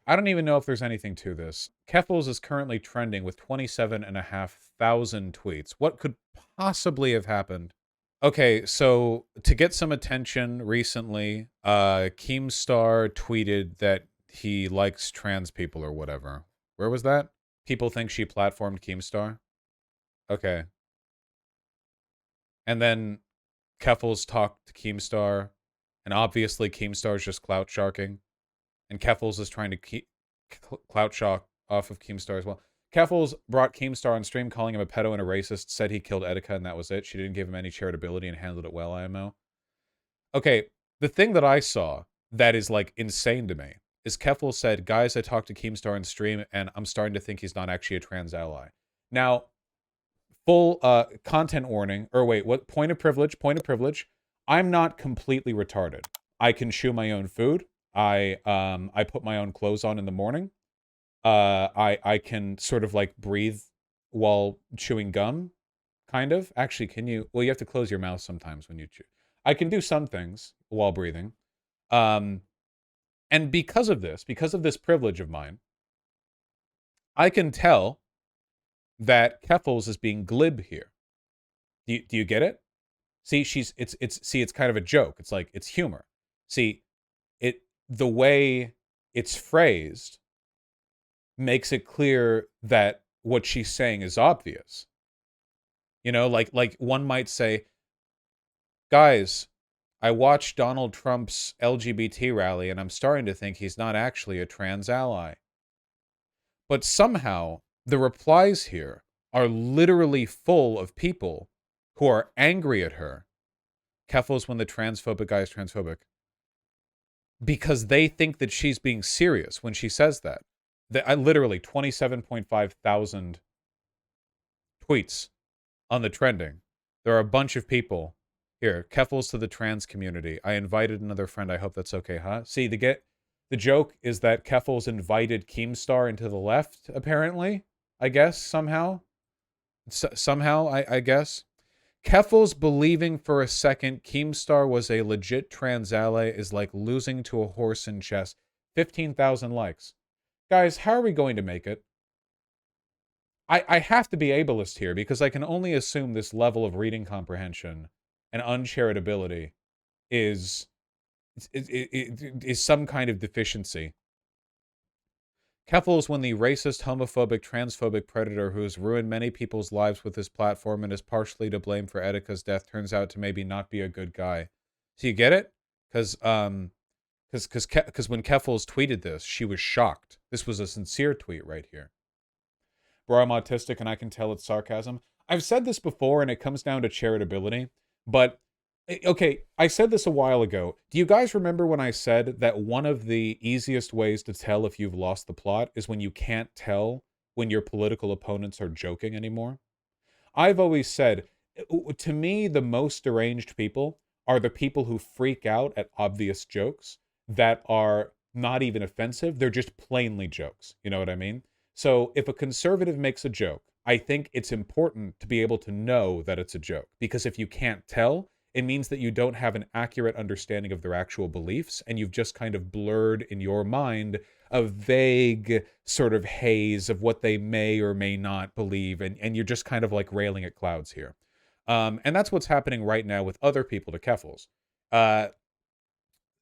I don't even know if there's anything to this. Keffels is currently trending with 27,500 tweets. What could possibly have happened? Okay, so to get some attention recently, Keemstar tweeted that he likes trans people or whatever. Where was that? People think she platformed Keemstar? Okay. And then Keffels talked to Keemstar, and obviously Keemstar's just clout sharking, and Keffels is trying to keep clout shark off of Keemstar as well. Keffels brought Keemstar on stream, calling him a pedo and a racist, said he killed Etika, and that was it. She didn't give him any charitability and handled it well, IMO. Okay, the thing that I saw that is like insane to me is Keffel said, guys, I talked to Keemstar on stream, and I'm starting to think he's not actually a trans ally. Now, full content warning, or wait, what? Point of privilege, point of privilege. I'm not completely retarded. I can chew my own food. I put my own clothes on in the morning. I can sort of like breathe while chewing gum, kind of. Actually, can you? Well, you have to close your mouth sometimes when you chew. I can do some things while breathing. Um, and because of this privilege of mine, I can tell that Keffels is being glib here. Do you get it? See, it's kind of a joke. It's like it's humor. See, it the way it's phrased makes it clear that what she's saying is obvious. You know, like one might say, guys, I watched Donald Trump's LGBT rally and I'm starting to think he's not actually a trans ally. But somehow the replies here are literally full of people who are angry at her. Keffels when the transphobic guy is transphobic. Because they think that she's being serious when she says that. I literally 27.5 thousand tweets on the trending. There are a bunch of people here. Keffels to the trans community. I invited another friend. I hope that's okay, huh? See, the joke is that Keffels invited Keemstar into the left, apparently. I guess, somehow. Somehow, I guess. Keffels believing for a second Keemstar was a legit trans ally is like losing to a horse in chess. 15,000 likes. Guys, how are we going to make it? I have to be ableist here because I can only assume this level of reading comprehension and uncharitability is some kind of deficiency. Keffel is when the racist, homophobic, transphobic predator who has ruined many people's lives with his platform and is partially to blame for Etika's death turns out to maybe not be a good guy. So you get it? Because when Keffels tweeted this, she was shocked. This was a sincere tweet right here. Bro, I'm autistic and I can tell it's sarcasm. I've said this before and it comes down to charitability, but okay, I said this a while ago. Do you guys remember when I said that one of the easiest ways to tell if you've lost the plot is when you can't tell when your political opponents are joking anymore? I've always said, to me, the most deranged people are the people who freak out at obvious jokes that are not even offensive. They're just plainly jokes. You know what I mean? So if a conservative makes a joke, I think it's important to be able to know that it's a joke. Because if you can't tell, it means that you don't have an accurate understanding of their actual beliefs, and you've just kind of blurred in your mind a vague sort of haze of what they may or may not believe, and you're just kind of like railing at clouds here. And that's what's happening right now with other people to Keffels.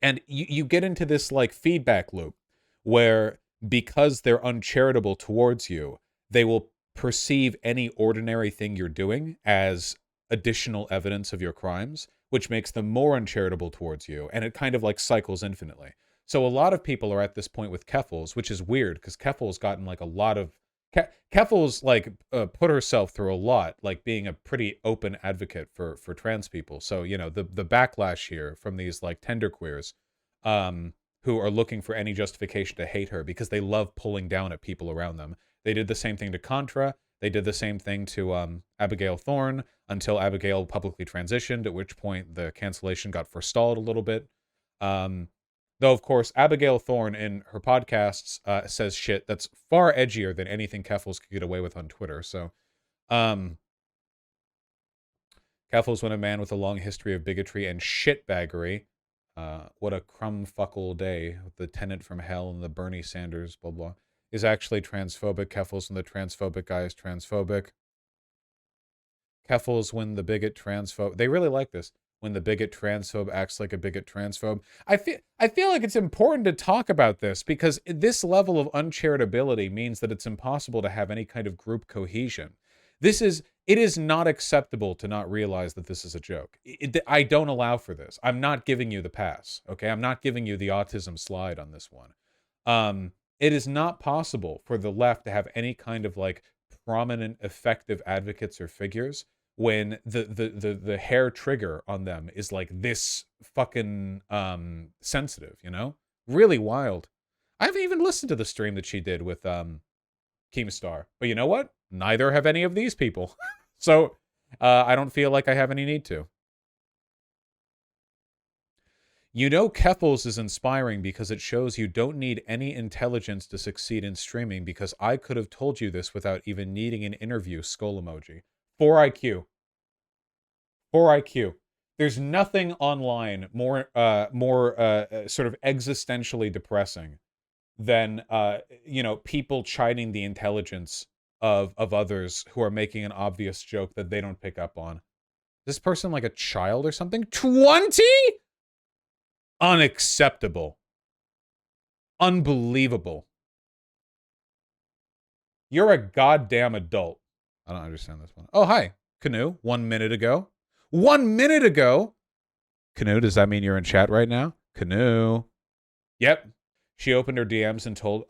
And you get into this like feedback loop where because they're uncharitable towards you, they will perceive any ordinary thing you're doing as additional evidence of your crimes, which makes them more uncharitable towards you. And it kind of like cycles infinitely. So a lot of people are at this point with Keffels, which is weird because Keffel's gotten like a lot of Keffel's like put herself through a lot, like being a pretty open advocate for trans people. So you know the backlash here from these like tender queers, who are looking for any justification to hate her because they love pulling down at people around them. They did the same thing to Contra. They did the same thing to Abigail Thorne until Abigail publicly transitioned, at which point the cancellation got forestalled a little bit. Though, of course, Abigail Thorne in her podcasts says shit that's far edgier than anything Keffels could get away with on Twitter. So, Keffels when a man with a long history of bigotry and shitbaggery. what a crumfuckle day, the tenant from hell and the Bernie Sanders, blah, blah, is actually transphobic. Keffels and the transphobic guy is transphobic. Keffels when the bigot transphobe. They really like this. When the bigot transphobe acts like a bigot transphobe. I feel like it's important to talk about this because this level of uncharitability means that it's impossible to have any kind of group cohesion. It is not acceptable to not realize that this is a joke. I don't allow for this. I'm not giving you the pass, okay? I'm not giving you the autism slide on this one. It is not possible for the left to have any kind of like prominent, effective advocates or figures when the hair trigger on them is like this fucking sensitive, you know? Really wild. I haven't even listened to the stream that she did with Keemstar. But you know what? Neither have any of these people. So I don't feel like I have any need to. You know, Keffels is inspiring because it shows you don't need any intelligence to succeed in streaming because I could have told you this without even needing an interview, skull emoji. 4 IQ. 4 IQ. There's nothing online more sort of existentially depressing than you know, people chiding the intelligence of others who are making an obvious joke that they don't pick up on. Is this person like a child or something? 20? Unacceptable. Unbelievable. You're a goddamn adult. I don't understand this one. Oh, hi. Canoe, 1 minute ago. 1 minute ago? Canoe, does that mean you're in chat right now? Canoe. Yep. She opened her DMs and told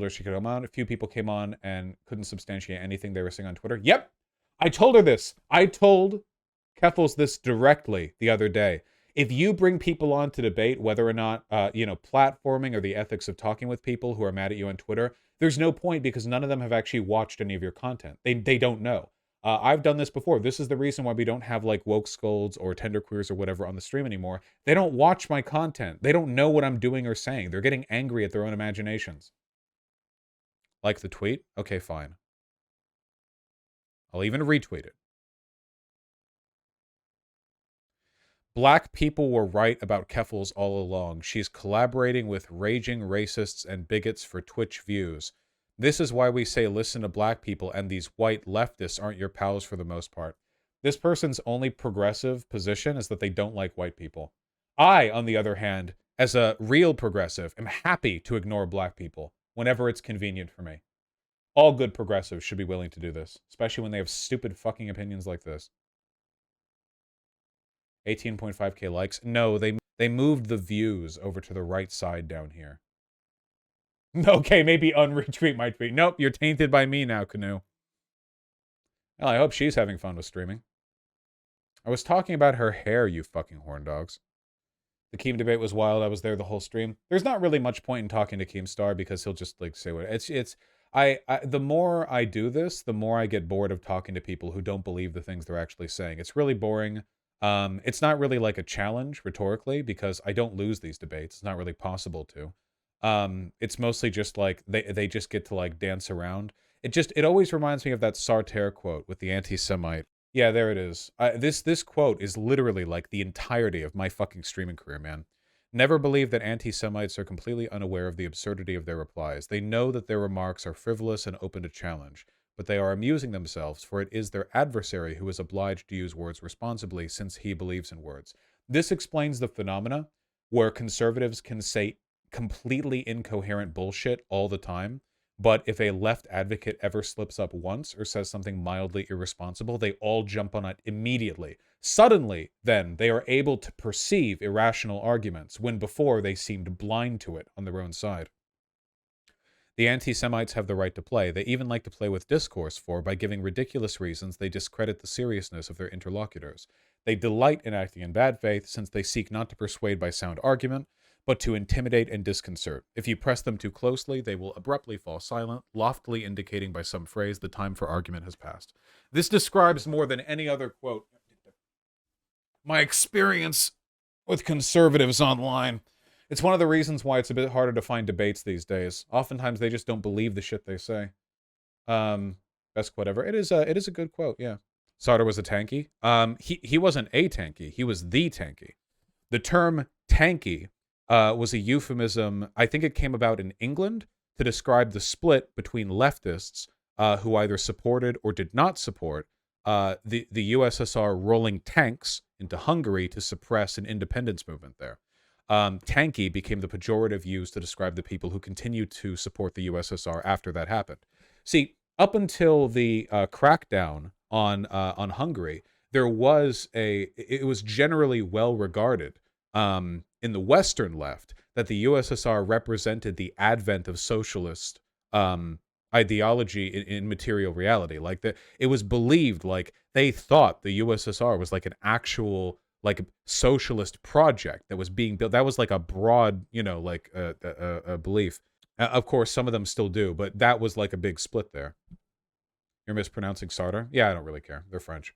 her she could come on. A few people came on and couldn't substantiate anything they were saying on Twitter. Yep. I told her this. I told Keffels this directly the other day. If you bring people on to debate whether or not, you know, platforming or the ethics of talking with people who are mad at you on Twitter, there's no point because none of them have actually watched any of your content. They don't know. I've done this before. This is the reason why we don't have like woke scolds or tender queers or whatever on the stream anymore. They don't watch my content. They don't know what I'm doing or saying. They're getting angry at their own imaginations. Like the tweet? Okay, fine. I'll even retweet it. Black people were right about Keffels all along. She's collaborating with raging racists and bigots for Twitch views. This is why we say listen to black people and these white leftists aren't your pals for the most part. This person's only progressive position is that they don't like white people. I, on the other hand, as a real progressive, am happy to ignore black people whenever it's convenient for me. All good progressives should be willing to do this, especially when they have stupid fucking opinions like this. 18.5k likes. No, they moved the views over to the right side down here. Okay, maybe unretweet my tweet. Nope, you're tainted by me now, Canoe. Well, I hope she's having fun with streaming. I was talking about her hair, you fucking horn dogs. The Keem debate was wild. I was there the whole stream. There's not really much point in talking to Keemstar because he'll just like say what the more I do this, the more I get bored of talking to people who don't believe the things they're actually saying. It's really boring. It's not really like a challenge rhetorically because I don't lose these debates. It's not really possible to. It's mostly just like they just get to like dance around. It always reminds me of that Sartre quote with the anti-Semite. Yeah, there it is. This quote is literally like the entirety of my fucking streaming career, man. Never believe that anti-Semites are completely unaware of the absurdity of their replies. They know that their remarks are frivolous and open to challenge, but they are amusing themselves, for it is their adversary who is obliged to use words responsibly since he believes in words. This explains the phenomena where conservatives can say completely incoherent bullshit all the time, but if a left advocate ever slips up once or says something mildly irresponsible, they all jump on it immediately. Suddenly, then, they are able to perceive irrational arguments when before they seemed blind to it on their own side. The anti-Semites have the right to play. They even like to play with discourse, for by giving ridiculous reasons, they discredit the seriousness of their interlocutors. They delight in acting in bad faith, since they seek not to persuade by sound argument, but to intimidate and disconcert. If you press them too closely, they will abruptly fall silent, loftily indicating by some phrase the time for argument has passed. This describes more than any other quote my experience with conservatives online. It's one of the reasons why it's a bit harder to find debates these days. Oftentimes they just don't believe the shit they say. Best quote ever. It is a good quote, yeah. Sartre was a tanky. He wasn't a tanky, he was the tanky. The term Tanky was a euphemism. I think it came about in England to describe the split between leftists who either supported or did not support the USSR rolling tanks into Hungary to suppress an independence movement there. Tanky became the pejorative used to describe the people who continued to support the USSR after that happened. See, up until the crackdown on Hungary, it was generally well regarded in the Western left that the USSR represented the advent of socialist ideology in material reality. Like that, it was believed, like they thought the USSR was like an actual like socialist project that was being built. That was like a broad, like a belief. Of course, some of them still do, but that was like a big split there. You're mispronouncing Sartre? Yeah, I don't really care. They're French.